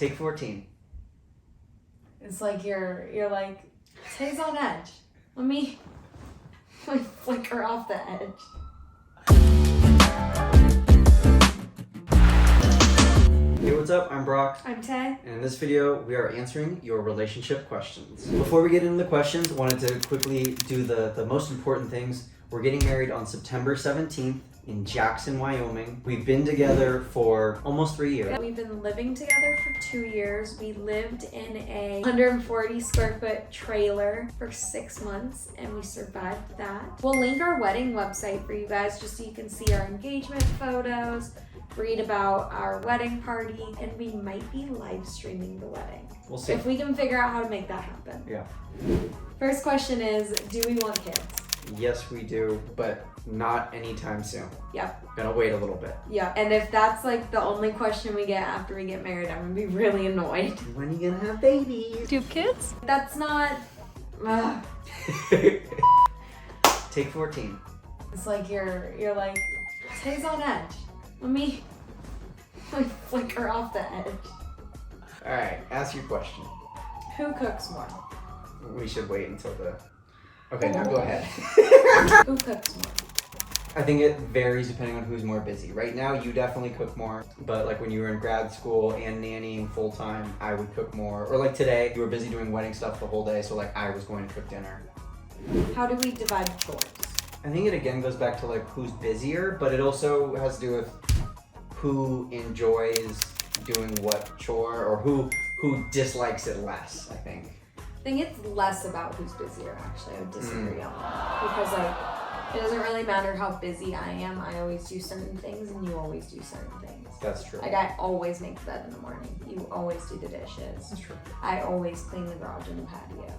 Take 14. It's like you're like, Tay's on edge. Let me flicker off the edge. Hey, what's up? I'm Brock. I'm Tay. And in this video, we are answering your relationship questions. Before we get into the questions, I wanted to quickly do the most important things. We're getting married on September 17th in Jackson, Wyoming. We've been together for almost 3 years. We've been living together for 2 years. We lived in a 140 square foot trailer for 6 months and we survived that. We'll link our wedding website for you guys just so you can see our engagement photos, read about our wedding party, and we might be live streaming the wedding. We'll see. If we can figure out how to make that happen. Yeah. First question is, do we want kids? Yes, we do, but not anytime soon. Yep. Gonna wait a little bit. Yeah. And if that's like the only question we get after we get married, I'm gonna be really annoyed. When are you gonna have babies? Do you have kids? That's not... Take 14. It's like you're like, Tay's on edge. Let me flicker off the edge. All right, ask your question. Who cooks more? We should wait until the... Okay, now go ahead. Who cooks more? I think it varies depending on who's more busy. Right now, you definitely cook more, but like when you were in grad school and nannying full time, I would cook more. Or like today, you were busy doing wedding stuff the whole day, so like I was going to cook dinner. How do we divide chores? I think it again goes back to like who's busier, but it also has to do with who enjoys doing what chore or who dislikes it less, I think. I think it's less about who's busier, actually. I would disagree on that. Because like, it doesn't really matter how busy I am. I always do certain things and you always do certain things. That's true. Like I always make the bed in the morning. You always do the dishes. That's true. I always clean the garage and the patio.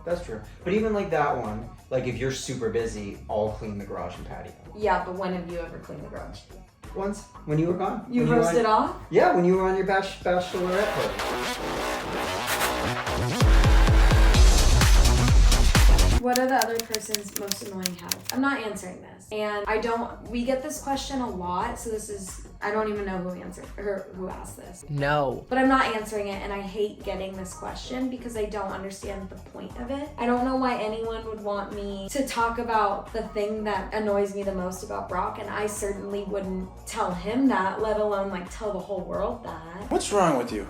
That's true. But even like that one, like if you're super busy, I'll clean the garage and patio. Yeah, but when have you ever cleaned the garage? Once, when you were gone. You When roasted off? Yeah, when you were on your bachelorette party. What are the other person's most annoying habits? I'm not answering this. And we get this question a lot, so I don't even know who asked this. No. But I'm not answering it, and I hate getting this question because I don't understand the point of it. I don't know why anyone would want me to talk about the thing that annoys me the most about Brock, and I certainly wouldn't tell him that, let alone like tell the whole world that. What's wrong with you?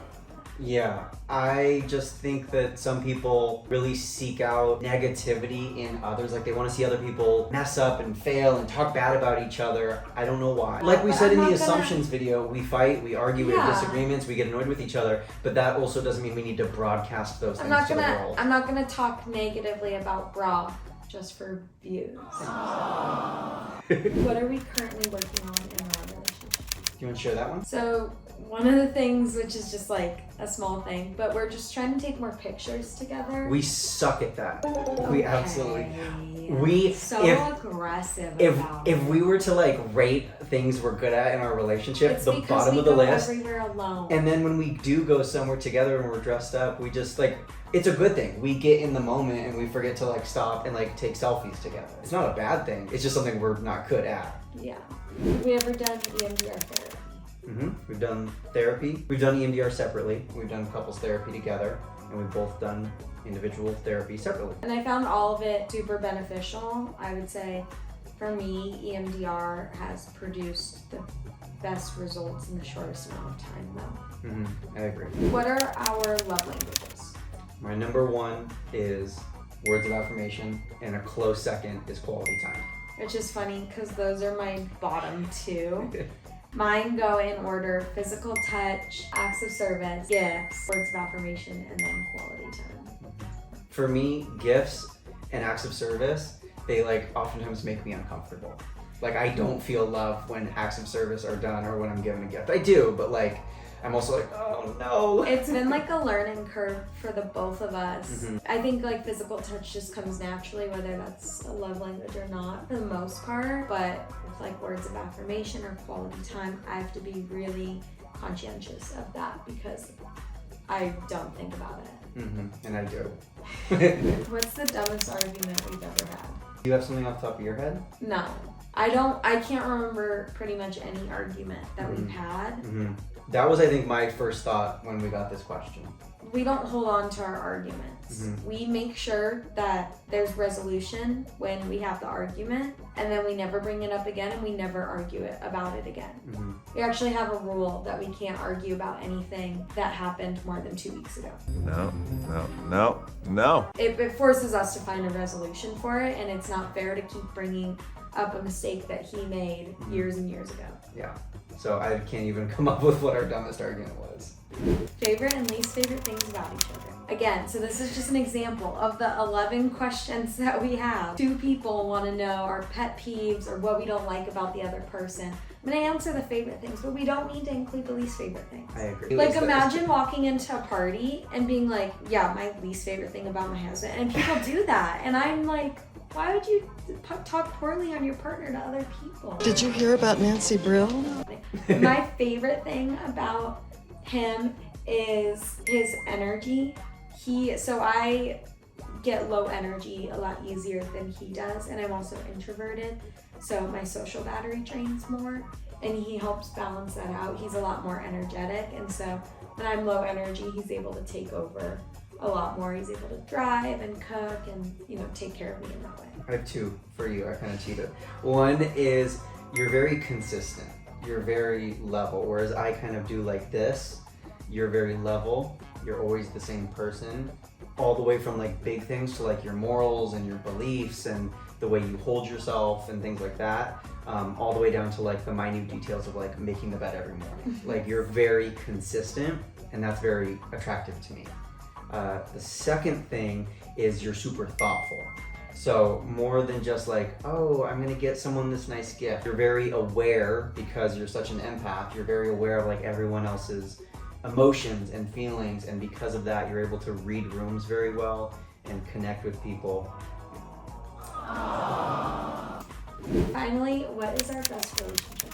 Yeah, I just think that some people really seek out negativity in others. Like they want to see other people mess up and fail and talk bad about each other. I don't know why. Like we said in the assumptions video, we fight, we argue, we have disagreements, we get annoyed with each other, but that also doesn't mean we need to broadcast those things to the world. I'm not gonna talk negatively about Brock just for views. What are we currently working on in our relationship? Do you want to share that one? So one of the things, which is just like a small thing, but we're just trying to take more pictures together. We suck at that. We absolutely. Aggressive. If we were to like rate things we're good at in our relationship, it's the bottom of the list. Everywhere alone. And then when we do go somewhere together and we're dressed up, we just like, it's a good thing. We get in the moment and we forget to like stop and like take selfies together. It's not a bad thing. It's just something we're not good at. Yeah. Have we ever done EMDR therapy? We've done therapy. We've done EMDR separately. We've done couples therapy together, and we've both done individual therapy separately. And I found all of it super beneficial. I would say for me, EMDR has produced the best results in the shortest amount of time though. I agree. What are our love languages? My number one is words of affirmation, and a close second is quality time. Which is funny because those are my bottom two. Mine go in order: physical touch, acts of service, gifts, words of affirmation, and then quality time. For me, gifts and acts of service, they like oftentimes make me uncomfortable. Like I don't feel love when acts of service are done or when I'm given a gift. I do, but like I'm also like, oh no. It's been like a learning curve for the both of us. I think like physical touch just comes naturally, whether that's a love language or not for the most part. But with like words of affirmation or quality time, I have to be really conscientious of that because I don't think about it. And I do. What's the dumbest argument we've ever had? Do you have something off the top of your head? No. I can't remember pretty much any argument that we've had. That was, I think, my first thought when we got this question. We don't hold on to our arguments. We make sure that there's resolution when we have the argument, and then we never bring it up again, and we never argue about it again. We actually have a rule that we can't argue about anything that happened more than 2 weeks ago. No. It forces us to find a resolution for it, and it's not fair to keep bringing up a mistake that he made years and years ago. Yeah. So I can't even come up with what our dumbest argument was. Favorite and least favorite things about each other. Again, so this is just an example of the 11 questions that we have. 2 people want to know our pet peeves or what we don't like about the other person. I'm going to answer the favorite things, but we don't need to include the least favorite things. I agree. Like, imagine walking into a party and being like, yeah, my least favorite thing about my husband. And people do that. And I'm like, why would you talk poorly on your partner to other people? Did you hear about Nancy Brill? My favorite thing about him is his energy. So I get low energy a lot easier than he does, and I'm also introverted, so my social battery drains more, and he helps balance that out. He's a lot more energetic, and so when I'm low energy, he's able to take over a lot more. He's able to drive and cook and, take care of me in that way. I have 2 for you. I kind of cheated. One is you're very consistent. You're very level, whereas I kind of do like this. You're very level. You're always the same person, all the way from like big things to like your morals and your beliefs and the way you hold yourself and things like that, all the way down to like the minute details of like making the bed every morning. Like, you're very consistent, and that's very attractive to me. The second thing is you're super thoughtful. So more than just like, oh, I'm gonna get someone this nice gift. You're very aware, because you're such an empath. You're very aware of like everyone else's emotions and feelings, and because of that, you're able to read rooms very well and connect with people. Finally, what is our best relationship?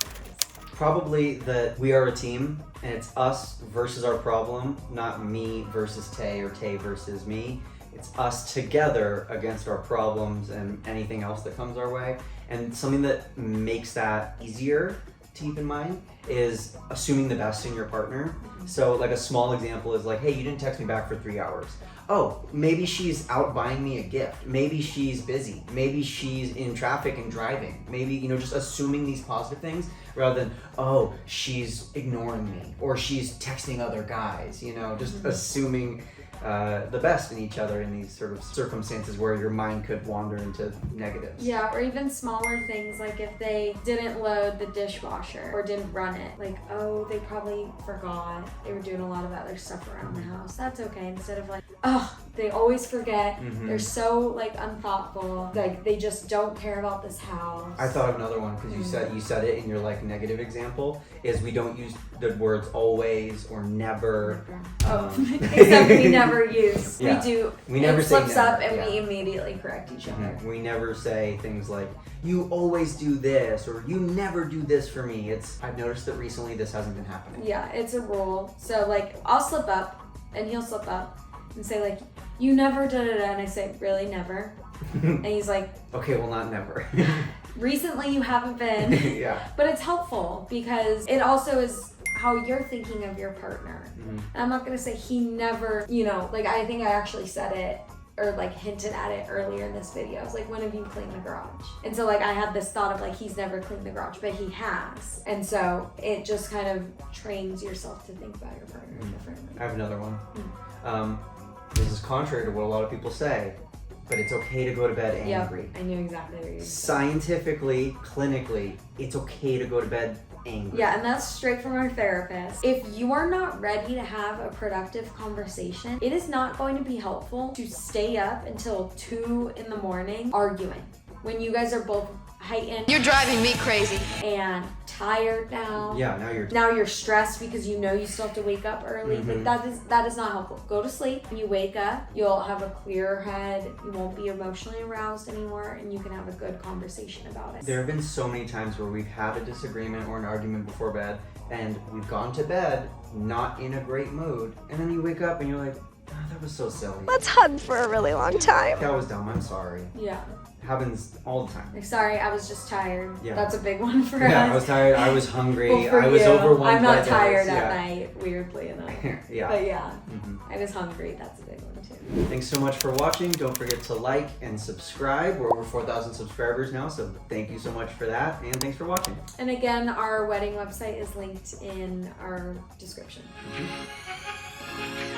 Probably that we are a team, and it's us versus our problem, not me versus Tay or Tay versus me. It's us together against our problems and anything else that comes our way. And something that makes that easier to keep in mind is assuming the best in your partner. So like a small example is like, hey, you didn't text me back for 3 hours. Oh, maybe she's out buying me a gift. Maybe she's busy. Maybe she's in traffic and driving. Maybe, just assuming these positive things rather than, oh, she's ignoring me or she's texting other guys, just assuming the best in each other in these sort of circumstances where your mind could wander into negatives. Yeah, or even smaller things, like if they didn't load the dishwasher or didn't run it, like, oh, they probably forgot. They were doing a lot of other stuff around the house. That's okay. Instead of like, oh, they always forget. They're so like unthoughtful. Like, they just don't care about this house. I thought of another one because you said it in your like negative example, is we don't use the words always or never. Except we never use. Yeah. We do. We never it say flips never, up and yeah. we immediately correct each other. We never say things like, you always do this, or you never do this for me. I've noticed that recently this hasn't been happening. Yeah, it's a rule. So like, I'll slip up and he'll slip up and say like, you never da-da-da, and I say, really, never? And he's like, okay, well, not never. Recently you haven't been. Yeah. But it's helpful because it also is how you're thinking of your partner. And I'm not gonna say he never, like, I think I actually said it or like hinted at it earlier in this video. I was like, when have you cleaned the garage? And so like I had this thought of like, he's never cleaned the garage, but he has. And so it just kind of trains yourself to think about your partner differently. I have another one. This is contrary to what a lot of people say, but it's okay to go to bed angry. Yep, I knew exactly what you were saying. Scientifically, clinically, it's okay to go to bed angry. Yeah, and that's straight from our therapist. If you are not ready to have a productive conversation, it is not going to be helpful to stay up until 2 a.m. arguing when you guys are both heightened. You're driving me crazy. And tired now. Yeah, now you're stressed because you know you still have to wake up early. Like, that is not helpful. Go to sleep. When you wake up, you'll have a clearer head. You won't be emotionally aroused anymore, and you can have a good conversation about it. There have been so many times where we've had a disagreement or an argument before bed, and we've gone to bed not in a great mood, and then you wake up and you're like, oh, that was so silly. Let's hug for a really long time. That was dumb. I'm sorry. Yeah. happens all the time. I'm sorry, I was just tired. Yeah. That's a big one for Yeah, us. I was tired. I was hungry. Well, for I was you, overwhelmed. I'm not by this. tired at Yeah. night, weirdly enough. Yeah. But yeah, Mhm. I was hungry. That's a big one too. Thanks so much for watching. Don't forget to like and subscribe. We're over 4,000 subscribers now, so thank you so much for that. And thanks for watching. And again, our wedding website is linked in our description. Mhm.